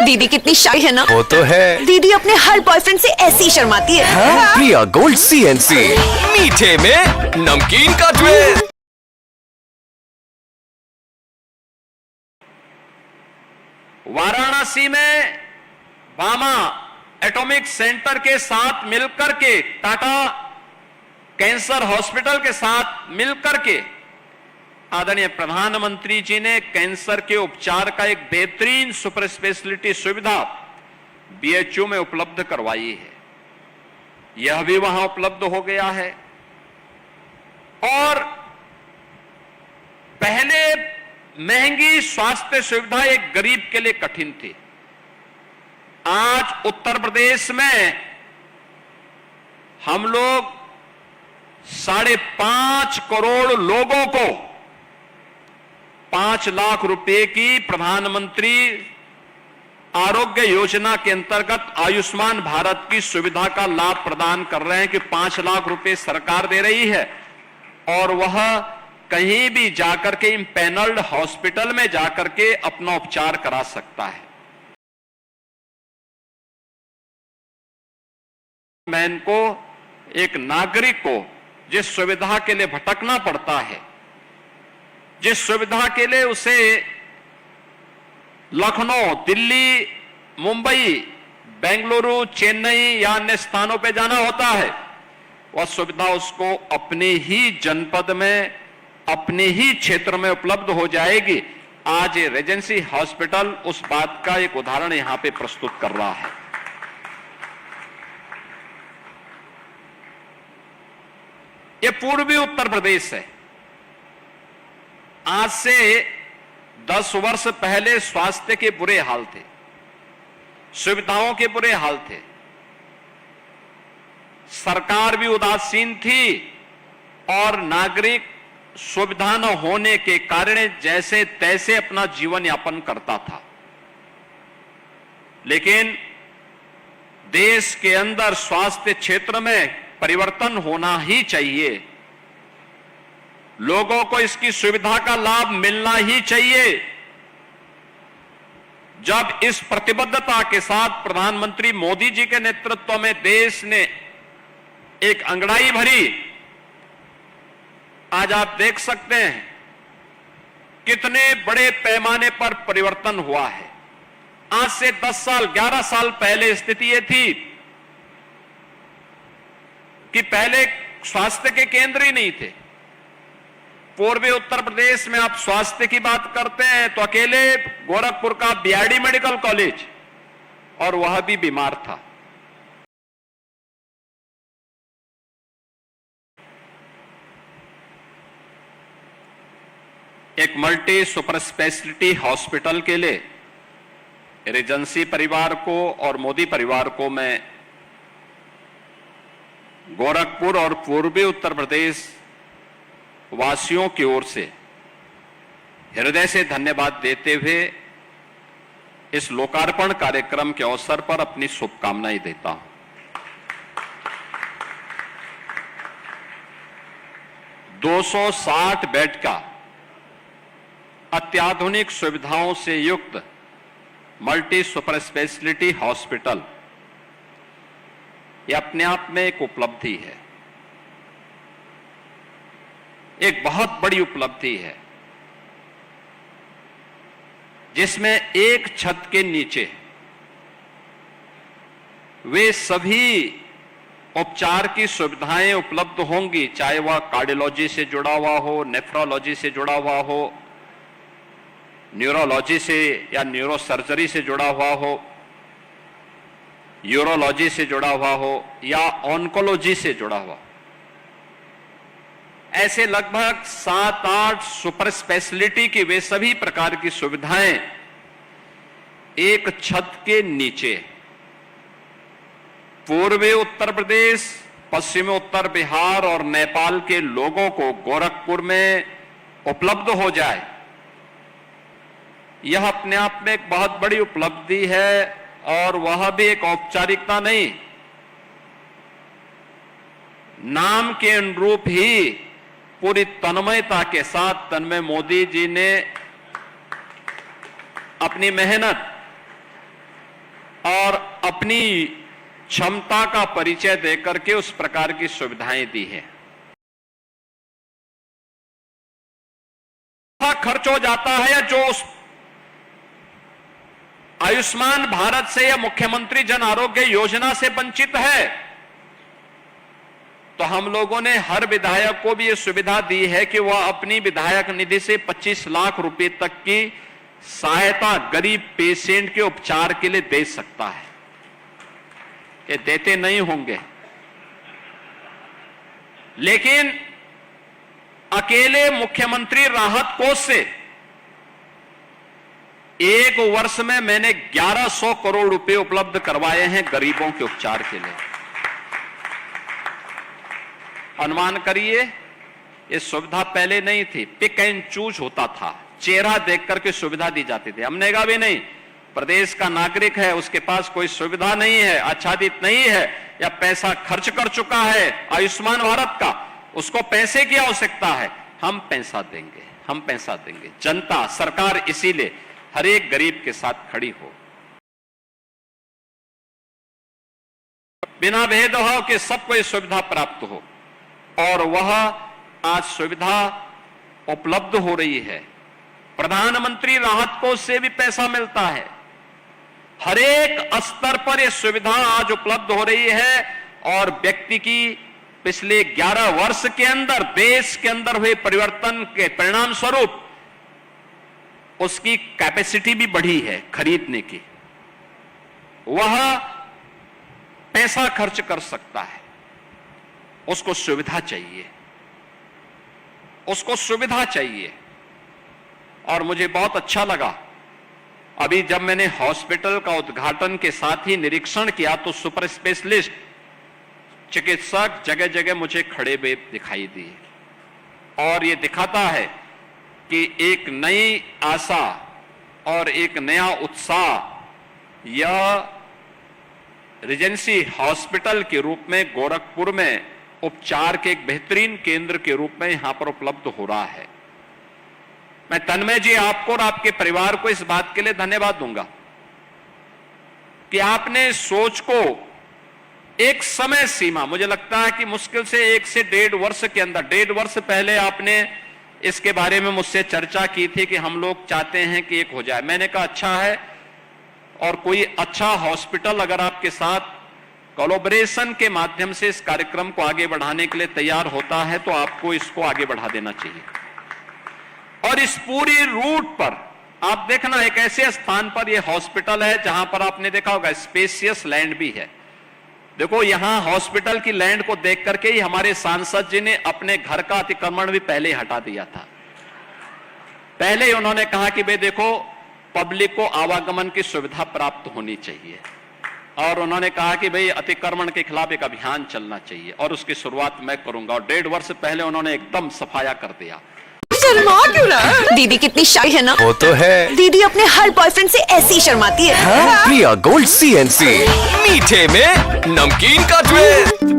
दीदी कितनी शाय है ना। वो तो है। दीदी अपने हर बॉयफ्रेंड से ऐसी ही शर्माती है। हाँ? प्रिया गोल्ड CNC, मीठे में नमकीन का ट्विस्ट। वाराणसी में भामा एटॉमिक सेंटर के साथ मिलकर के, टाटा कैंसर हॉस्पिटल के साथ मिलकर के आदरणीय प्रधानमंत्री जी ने कैंसर के उपचार का एक बेहतरीन सुपर स्पेशलिटी सुविधा BHU में उपलब्ध करवाई है। यह भी वहां उपलब्ध हो गया है। और पहले महंगी स्वास्थ्य सुविधा एक गरीब के लिए कठिन थी। आज उत्तर प्रदेश में हम लोग 5.5 करोड़ लोगों को 5 लाख रुपए की प्रधानमंत्री आरोग्य योजना के अंतर्गत आयुष्मान भारत की सुविधा का लाभ प्रदान कर रहे हैं कि 5 लाख रुपए सरकार दे रही है और वह कहीं भी जाकर के इम्पैनल्ड हॉस्पिटल में जाकर के अपना उपचार करा सकता है। मैन को, एक नागरिक को जिस सुविधा के लिए भटकना पड़ता है, जिस सुविधा के लिए उसे लखनऊ, दिल्ली, मुंबई, बेंगलुरु, चेन्नई या अन्य स्थानों पर जाना होता है, वह सुविधा उसको अपने ही जनपद में, अपने ही क्षेत्र में उपलब्ध हो जाएगी। आज ये रेजेंसी हॉस्पिटल उस बात का एक उदाहरण यहां पे प्रस्तुत कर रहा है। ये पूर्वी उत्तर प्रदेश है। आज से 10 वर्ष पहले स्वास्थ्य के बुरे हाल थे, सुविधाओं के बुरे हाल थे, सरकार भी उदासीन थी और नागरिक सुविधा न होने के कारण जैसे तैसे अपना जीवन यापन करता था। लेकिन देश के अंदर स्वास्थ्य क्षेत्र में परिवर्तन होना ही चाहिए। लोगों को इसकी सुविधा का लाभ मिलना ही चाहिए। जब इस प्रतिबद्धता के साथ प्रधानमंत्री मोदी जी के नेतृत्व में देश ने एक अंगड़ाई भरी, आज आप देख सकते हैं कितने बड़े पैमाने पर परिवर्तन हुआ है। आज से 10 साल, 11 साल पहले स्थिति यह थी कि पहले स्वास्थ्य के केंद्र ही नहीं थे। पूर्वी उत्तर प्रदेश में आप स्वास्थ्य की बात करते हैं तो अकेले गोरखपुर का BRD मेडिकल कॉलेज, और वह भी बीमार था। एक मल्टी सुपर स्पेशलिटी हॉस्पिटल के लिए रेजेंसी परिवार को और मोदी परिवार को मैं गोरखपुर और पूर्वी उत्तर प्रदेश वासियों की ओर से हृदय से धन्यवाद देते हुए इस लोकार्पण कार्यक्रम के अवसर पर अपनी शुभकामनाएं देता हूं। $260 बेड का अत्याधुनिक सुविधाओं से युक्त मल्टी सुपर स्पेशलिटी हॉस्पिटल, यह अपने आप में एक उपलब्धि है, एक बहुत बड़ी उपलब्धि है, जिसमें एक छत के नीचे वे सभी उपचार की सुविधाएं उपलब्ध होंगी, चाहे वह कार्डियोलॉजी से जुड़ा हुआ हो, नेफ्रोलॉजी से जुड़ा हुआ हो, न्यूरोलॉजी से या न्यूरोसर्जरी से जुड़ा हुआ हो, यूरोलॉजी से जुड़ा हुआ हो या ऑन्कोलॉजी से जुड़ा हुआ। ऐसे लगभग 7-8 सुपर स्पेशलिटी की वे सभी प्रकार की सुविधाएं एक छत के नीचे पूर्वी उत्तर प्रदेश, पश्चिमी उत्तर बिहार और नेपाल के लोगों को गोरखपुर में उपलब्ध हो जाए, यह अपने आप में एक बहुत बड़ी उपलब्धि है। और वह भी एक औपचारिकता नहीं, नाम के अनुरूप ही पूरी तन्मयता के साथ तन्मय मोदी जी ने अपनी मेहनत और अपनी क्षमता का परिचय देकर के उस प्रकार की सुविधाएं दी है। खर्च हो जाता है या जो उस आयुष्मान भारत से या मुख्यमंत्री जन आरोग्य योजना से वंचित है, तो हम लोगों ने हर विधायक को भी यह सुविधा दी है कि वह अपनी विधायक निधि से 25 लाख रुपए तक की सहायता गरीब पेशेंट के उपचार के लिए दे सकता है। ये देते नहीं होंगे, लेकिन अकेले मुख्यमंत्री राहत कोष से एक वर्ष में मैंने 1100 करोड़ रुपए उपलब्ध करवाए हैं गरीबों के उपचार के लिए। अनुमान करिए, ये सुविधा पहले नहीं थी, पिक एंड चूज होता था, चेहरा देख करके सुविधा दी जाती थी। हमने कहा भी नहीं, प्रदेश का नागरिक है, उसके पास कोई सुविधा नहीं है, आच्छादित नहीं है या पैसा खर्च कर चुका है आयुष्मान भारत का, उसको पैसे की आवश्यकता है, हम पैसा देंगे, हम पैसा देंगे। जनता, सरकार इसीलिए हर एक गरीब के साथ खड़ी हो, बिना भेदभाव के सबको ये सुविधा प्राप्त हो, और वह आज सुविधा उपलब्ध हो रही है। प्रधानमंत्री राहत कोष से भी पैसा मिलता है। हर एक स्तर पर यह सुविधा आज उपलब्ध हो रही है, और व्यक्ति की पिछले 11 वर्ष के अंदर देश के अंदर हुए परिवर्तन के परिणाम स्वरूप उसकी कैपेसिटी भी बढ़ी है खरीदने की। वह पैसा खर्च कर सकता है, उसको सुविधा चाहिए, उसको सुविधा चाहिए। और मुझे बहुत अच्छा लगा, अभी जब मैंने हॉस्पिटल का उद्घाटन के साथ ही निरीक्षण किया तो सुपर स्पेशलिस्ट चिकित्सक जगह जगह मुझे खड़े हुए दिखाई दिए, और यह दिखाता है कि एक नई आशा और एक नया उत्साह यह रीजेंसी हॉस्पिटल के रूप में गोरखपुर में उपचार के एक बेहतरीन केंद्र के रूप में यहां पर उपलब्ध हो रहा है। मैं तन्मय जी, आपको और आपके परिवार को इस बात के लिए धन्यवाद दूंगा कि आपने सोच को एक समय सीमा, मुझे लगता है कि मुश्किल से 1 से 1.5 वर्ष के अंदर, 1.5 वर्ष पहले आपने इसके बारे में मुझसे चर्चा की थी कि हम लोग चाहते हैं कि एक हो जाए। मैंने कहा अच्छा है, और कोई अच्छा हॉस्पिटल अगर आपके साथ कोलैबोरेशन के माध्यम से इस कार्यक्रम को आगे बढ़ाने के लिए तैयार होता है तो आपको इसको आगे बढ़ा देना चाहिए। और इस पूरी रूट पर आप देखना, एक ऐसे स्थान पर यह हॉस्पिटल है जहां पर आपने देखा होगा स्पेशियस लैंड भी है। देखो, यहां हॉस्पिटल की लैंड को देख करके ही हमारे सांसद जी ने अपने घर का अतिक्रमण भी पहले हटा दिया था। पहले ही उन्होंने कहा कि भाई देखो, पब्लिक को आवागमन की सुविधा प्राप्त होनी चाहिए, और उन्होंने कहा कि भाई अतिक्रमण के खिलाफ एक अभियान चलना चाहिए, और उसकी शुरुआत मैं करूंगा। और 1.5 वर्ष पहले उन्होंने एकदम सफाया कर दिया। शर्मा क्यों रहा? दीदी कितनी शाय है ना? वो तो है। दीदी अपने हर बॉयफ्रेंड से ऐसी ही शर्माती है। प्रिया गोल्ड CNC, मीठे में नमकीन का ट्विस्ट।